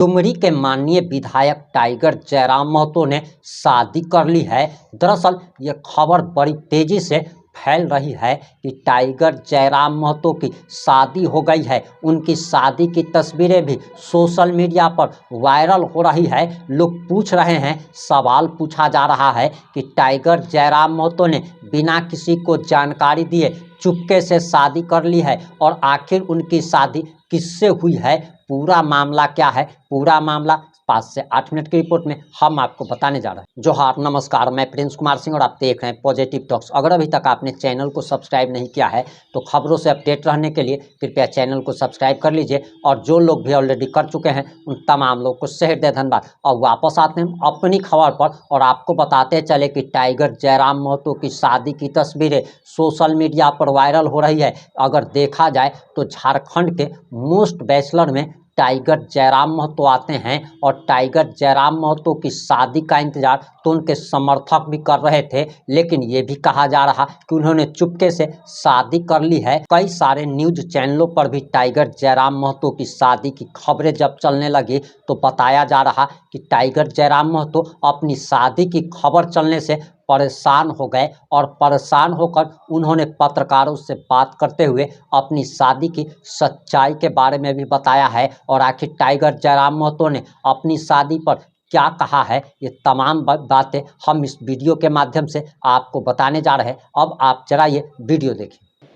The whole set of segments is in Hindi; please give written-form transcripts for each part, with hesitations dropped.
डुमरी के माननीय विधायक टाइगर जयराम महतो ने शादी कर ली है। दरअसल ये खबर बड़ी तेजी से फैल रही है कि टाइगर जयराम महतो की शादी हो गई है। उनकी शादी की तस्वीरें भी सोशल मीडिया पर वायरल हो रही है। लोग पूछ रहे हैं, सवाल पूछा जा रहा है कि टाइगर जयराम महतो ने बिना किसी को जानकारी दिए चुपके से शादी कर ली है और आखिर उनकी शादी किससे हुई है, पूरा मामला क्या है, पूरा मामला 5 से 8 मिनट की रिपोर्ट में हम आपको बताने जा रहे हैं। जोहार, नमस्कार, मैं प्रिंस कुमार सिंह और आप देख रहे हैं पॉजिटिव टॉक्स। अगर अभी तक आपने चैनल को सब्सक्राइब नहीं किया है तो खबरों से अपडेट रहने के लिए कृपया चैनल को सब्सक्राइब कर लीजिए और जो लोग भी ऑलरेडी कर चुके हैं उन तमाम लोग को हृदय धन्यवाद। और वापस आते हैं अपनी खबर पर और आपको बताते चले कि टाइगर जयराम महतो की शादी की तस्वीरें सोशल मीडिया पर वायरल हो रही है। अगर देखा जाए तो झारखंड के मोस्ट बैचलर में टाइगर जयराम महतो आते हैं और टाइगर जयराम महतो की शादी का इंतजार तो उनके समर्थक भी कर रहे थे, लेकिन ये भी कहा जा रहा कि उन्होंने चुपके से शादी कर ली है। कई सारे न्यूज चैनलों पर भी टाइगर जयराम महतो की शादी की खबरें जब चलने लगी तो बताया जा रहा कि टाइगर जयराम महतो अपनी शादी की खबर चलने से परेशान हो गए और परेशान होकर उन्होंने पत्रकारों से बात करते हुए अपनी शादी की सच्चाई के बारे में भी बताया है। और आखिर टाइगर जयराम महतो ने अपनी शादी पर क्या कहा है, ये तमाम बातें हम इस वीडियो के माध्यम से आपको बताने जा रहे हैं। अब आप जरा ये वीडियो देखिए।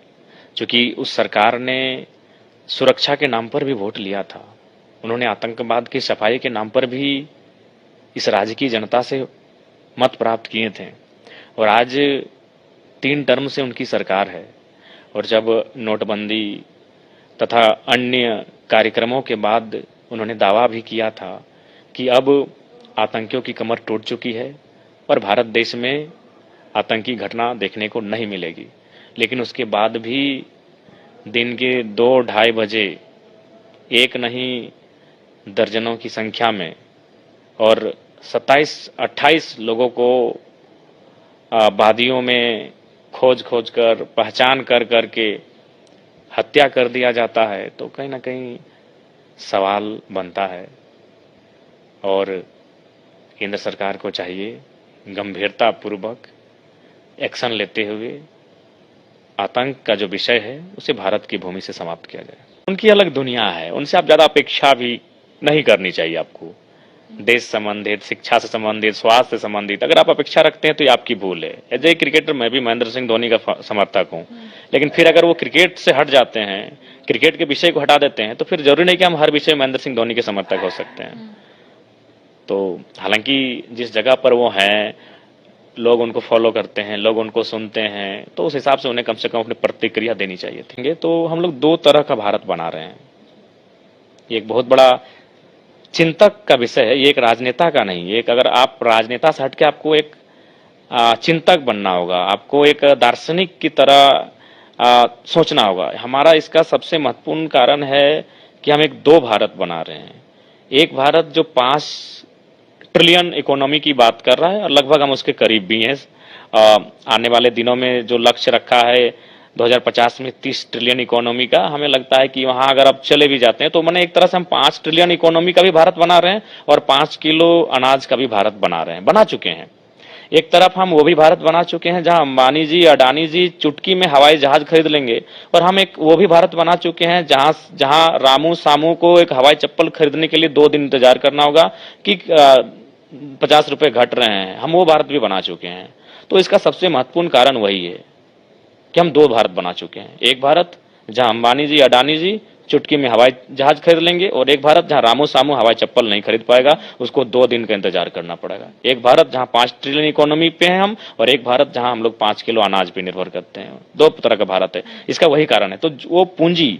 क्योंकि उस सरकार ने सुरक्षा के नाम पर भी वोट लिया था, उन्होंने आतंकवाद की सफाई के नाम पर भी इस राज्य की जनता से मत प्राप्त किए थे और आज 3 टर्म से उनकी सरकार है। और जब नोटबंदी तथा अन्य कार्यक्रमों के बाद उन्होंने दावा भी किया था कि अब आतंकियों की कमर टूट चुकी है और भारत देश में आतंकी घटना देखने को नहीं मिलेगी, लेकिन उसके बाद भी दिन के 2-2:30 बजे एक नहीं दर्जनों की संख्या में और 27-28 लोगों को वादियों में खोज कर पहचान कर के हत्या कर दिया जाता है, तो कहीं ना कहीं सवाल बनता है। और केंद्र सरकार को चाहिए गंभीरता पूर्वक एक्शन लेते हुए आतंक का जो विषय है उसे भारत की भूमि से समाप्त किया जाए। उनकी अलग दुनिया है, उनसे आप ज्यादा अपेक्षा भी नहीं करनी चाहिए आपको। देश संबंधित, शिक्षा से संबंधित, स्वास्थ्य से संबंधित अगर आप अपेक्षा रखते हैं तो ये आपकी भूल है। एज ए क्रिकेटर मैं भी महेंद्र सिंह धोनी का समर्थक हूं, लेकिन फिर अगर वो क्रिकेट से हट जाते हैं, क्रिकेट के विषय को हटा देते हैं, तो फिर जरूरी नहीं कि हम हर विषय महेंद्र सिंह धोनी के समर्थक हो सकते हैं। तो हालांकि जिस जगह पर वो हैं, लोग उनको फॉलो करते हैं, लोग उनको सुनते हैं, तो उस हिसाब से उन्हें कम से कम अपनी प्रतिक्रिया देनी चाहिए थी। तो हम लोग 2 तरह का भारत बना रहे हैं। ये एक बहुत बड़ा चिंतक का विषय है, ये एक राजनेता का नहीं। एक अगर आप राजनेता से हट के आपको एक चिंतक बनना होगा, आपको एक दार्शनिक की तरह सोचना होगा। हमारा इसका सबसे महत्वपूर्ण कारण है कि हम एक 2 भारत बना रहे हैं। एक भारत जो 5 ट्रिलियन इकोनॉमी की बात कर रहा है और लगभग हम उसके करीब भी हैं। आने वाले दिनों में जो लक्ष्य रखा है 2050 में 30 ट्रिलियन इकोनॉमी का, हमें लगता है कि वहां अगर अब चले भी जाते हैं तो मैंने एक तरह से हम 5 ट्रिलियन इकोनॉमी का भी भारत बना रहे हैं और 5 किलो अनाज का भी भारत बना चुके हैं। एक तरफ हम वो भी भारत बना चुके हैं जहां अंबानी जी, अडानी जी चुटकी में हवाई जहाज खरीद लेंगे, और हम एक वो भी भारत बना चुके हैं जहां रामू सामू को एक हवाई चप्पल खरीदने के लिए 2 दिन इंतजार करना होगा कि 50 रुपए घट रहे हैं। हम वो भारत भी बना चुके हैं। तो इसका सबसे महत्वपूर्ण कारण वही है कि हम 2 भारत बना चुके हैं। एक भारत जहां अंबानी जी, अडानी जी चुटकी में हवाई जहाज खरीद लेंगे, और एक भारत जहां रामू सामू हवाई चप्पल नहीं खरीद पाएगा, उसको 2 दिन का इंतजार करना पड़ेगा। एक भारत जहां 5 ट्रिलियन इकोनॉमी पे हैं हम, और एक भारत जहां हम लोग 5 किलो अनाज पे निर्भर करते हैं। 2 तरह का भारत है। इसका वही कारण है। तो वो पूंजी,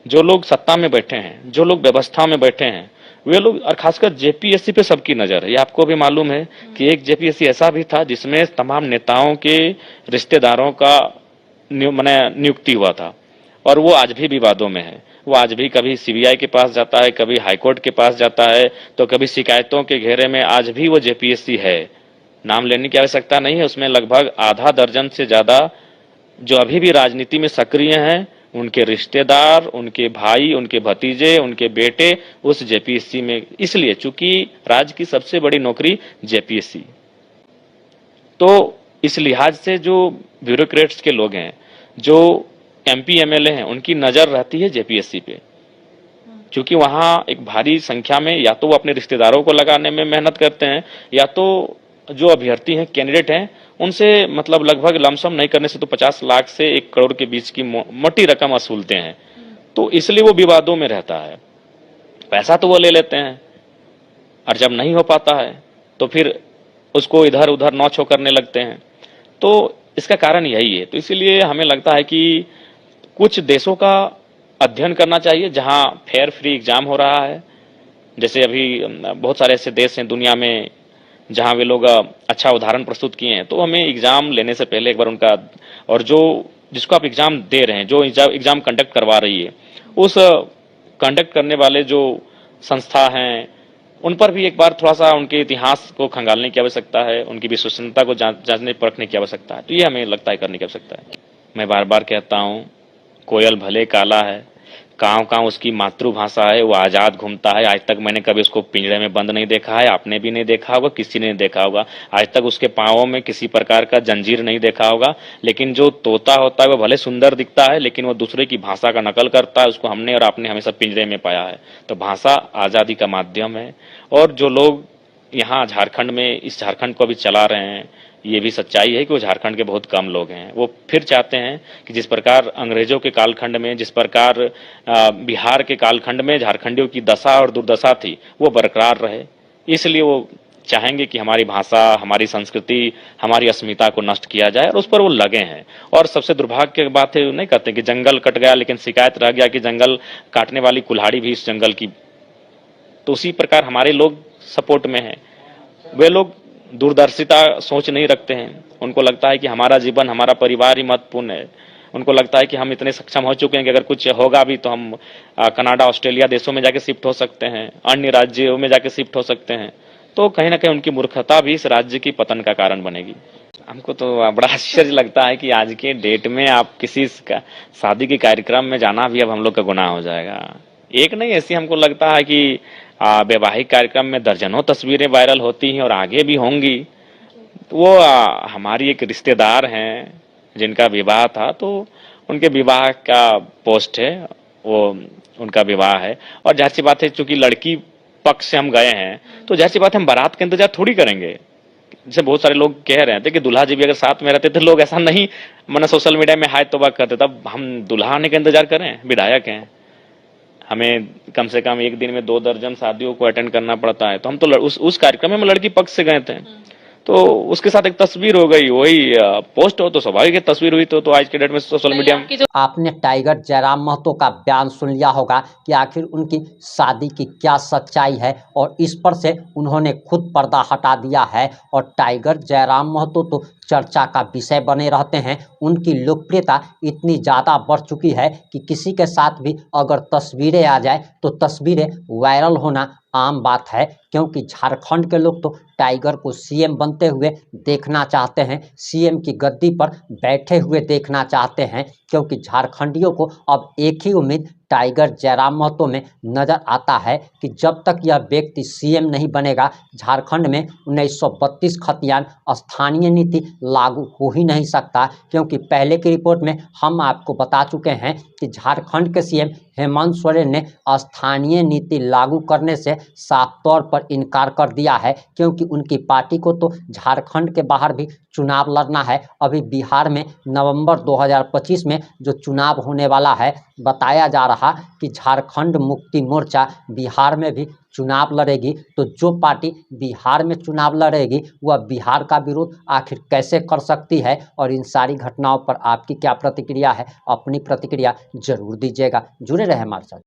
जो लोग सत्ता में बैठे हैं, जो लोग व्यवस्था में बैठे हैं, वे लोग, और खासकर जेपीएससी पे सबकी नजर है। ये आपको भी मालूम है कि एक जेपीएससी ऐसा भी था जिसमें तमाम नेताओं के रिश्तेदारों का नियुक्ति हुआ था, और वो आज भी विवादों में है। वो आज भी कभी सीबीआई के पास जाता है, कभी हाईकोर्ट के पास जाता है, तो कभी शिकायतों के घेरे में आज भी वो जेपीएससी है। नाम लेने की आवश्यकता नहीं है। उसमें लगभग आधा दर्जन से ज्यादा जो अभी भी राजनीति में सक्रिय हैं उनके रिश्तेदार, उनके भाई, उनके भतीजे, उनके बेटे उस जेपीएससी में, इसलिए चूंकि राज्य की सबसे बड़ी नौकरी जेपीएससी, तो इस लिहाज से जो ब्यूरोक्रेट्स के लोग हैं, जो एमपी एमएलए हैं, उनकी नजर रहती है जेपीएससी पे, क्योंकि वहां एक भारी संख्या में या तो वो अपने रिश्तेदारों को लगाने में मेहनत करते हैं, या तो जो अभ्यर्थी हैं, कैंडिडेट हैं, उनसे मतलब लगभग लमसम नहीं करने से तो 50 लाख से 1 करोड़ के बीच की मोटी रकम वसूलते हैं। तो इसलिए वो विवादों में रहता है। पैसा तो वो ले लेते हैं, और जब नहीं हो पाता है तो फिर उसको इधर उधर नौछो करने लगते हैं। तो इसका कारण यही है। तो इसीलिए हमें लगता है कि कुछ देशों का अध्ययन करना चाहिए जहां फेयर फ्री एग्जाम हो रहा है। जैसे अभी बहुत सारे ऐसे देश हैं दुनिया में जहां वे लोग अच्छा उदाहरण प्रस्तुत किए हैं। तो हमें एग्जाम लेने से पहले एक बार उनका, और जो जिसको आप एग्जाम दे रहे हैं, जो एग्जाम कंडक्ट करवा रही है, उस कंडक्ट करने वाले जो संस्था हैं, उन पर भी एक बार थोड़ा सा उनके इतिहास को खंगालने की आवश्यकता है, उनकी विश्वसनीयता को जांचने परखने की आवश्यकता है। तो ये हमें लगता है करने की आवश्यकता है। मैं बार बार कहता हूँ, कोयल भले काला है, कांव कांव उसकी मातृभाषा है, वो आजाद घूमता है। आज तक मैंने कभी उसको पिंजरे में बंद नहीं देखा है, आपने भी नहीं देखा होगा, किसी ने नहीं देखा होगा। आज तक उसके पांवों में किसी प्रकार का जंजीर नहीं देखा होगा। लेकिन जो तोता होता है वो भले सुंदर दिखता है, लेकिन वो दूसरे की भाषा का नकल करता है। उसको हमने और आपने हमेशा पिंजरे में पाया है। तो भाषा आजादी का माध्यम है। और जो लोग यहाँ झारखंड में इस झारखंड को अभी चला रहे हैं, ये भी सच्चाई है कि वो झारखंड के बहुत कम लोग हैं। वो फिर चाहते हैं कि जिस प्रकार अंग्रेजों के कालखंड में, जिस प्रकार बिहार के कालखंड में झारखंडियों की दशा और दुर्दशा थी, वो बरकरार रहे। इसलिए वो चाहेंगे कि हमारी भाषा, हमारी संस्कृति, हमारी अस्मिता को नष्ट किया जाए, और उस पर वो लगे हैं। और सबसे दुर्भाग्य की बात है, नहीं कहते कि जंगल कट गया, लेकिन शिकायत रह गया कि जंगल काटने वाली कुल्हाड़ी भी इस जंगल की। तो उसी प्रकार हमारे लोग सपोर्ट में हैं। वे लोग दूरदर्शिता सोच नहीं रखते हैं। उनको लगता है कि हमारा जीवन, हमारा परिवार ही महत्वपूर्ण है। उनको लगता है कि हम इतने सक्षम हो चुके हैं कि अगर कुछ होगा भी तो हम कनाडा, ऑस्ट्रेलिया देशों में जाके शिफ्ट हो सकते हैं, अन्य राज्यों में जाके शिफ्ट हो सकते हैं। तो कहीं ना कहीं उनकी मूर्खता भी इस राज्य की पतन का कारण बनेगी। हमको तो बड़ा आश्चर्य लगता है कि आज के डेट में आप किसी शादी के कार्यक्रम में जाना भी अब हम लोग का गुनाह हो जाएगा। एक नहीं, ऐसी हमको लगता है कि वैवाहिक कार्यक्रम में दर्जनों तस्वीरें वायरल होती हैं और आगे भी होंगी। वो हमारी एक रिश्तेदार हैं जिनका विवाह था, तो उनके विवाह का पोस्ट है, वो उनका विवाह है। और जाहिर सी बात है, चूंकि लड़की पक्ष से हम गए हैं, तो जाहिर सी बात है हम बारात का इंतजार थोड़ी करेंगे। जैसे बहुत सारे लोग कह रहे थे कि दूल्हा जी भी अगर साथ में रहते थे, लोग ऐसा नहीं मैंने सोशल मीडिया में हाय तौबा करते, तब हम दूल्हा आने का इंतजार करें? विधायक हैं, हमें कम से कम एक दिन में 2 दर्जन शादियों को अटेंड करना पड़ता है। तो हम तो उस कार्यक्रम में हम लड़की पक्ष से गए थे, तो उसके साथ एक तस्वीर हो गई, वही पोस्ट हो तो स्वाभाविक है, तस्वीर हुई तो आज के डेट में सोशल मीडिया में। आपने टाइगर जयराम महतो का बयान सुन लिया होगा कि आखिर उनकी शादी की क्या सच्चाई है, और इस पर से उन्होंने खुद पर्दा हटा दिया है। और टाइगर जयराम महतो तो चर्चा का विषय बने रहते हैं। उनकी लोकप्रियता इतनी ज़्यादा बढ़ चुकी है कि किसी के साथ भी अगर तस्वीरें आ जाए तो तस्वीरें वायरल होना आम बात है। क्योंकि झारखंड के लोग तो टाइगर को सीएम बनते हुए देखना चाहते हैं, सीएम की गद्दी पर बैठे हुए देखना चाहते हैं। क्योंकि झारखंडियों को अब एक ही उम्मीद टाइगर जयराम महतो में नज़र आता है कि जब तक यह व्यक्ति सीएम नहीं बनेगा, झारखंड में 1932 खतियान स्थानीय नीति लागू हो ही नहीं सकता। क्योंकि पहले की रिपोर्ट में हम आपको बता चुके हैं कि झारखंड के सीएम हेमंत सोरेन ने स्थानीय नीति लागू करने से साफ तौर पर इनकार कर दिया है। क्योंकि उनकी पार्टी को तो झारखंड के बाहर भी चुनाव लड़ना है। अभी बिहार में नवंबर 2025 में जो चुनाव होने वाला है, बताया जा रहा कि झारखंड मुक्ति मोर्चा बिहार में भी चुनाव लड़ेगी। तो जो पार्टी बिहार में चुनाव लड़ेगी वह बिहार का विरोध आखिर कैसे कर सकती है? और इन सारी घटनाओं पर आपकी क्या प्रतिक्रिया है? अपनी प्रतिक्रिया जरूर दीजिएगा। जुड़े रहे हमारे साथ।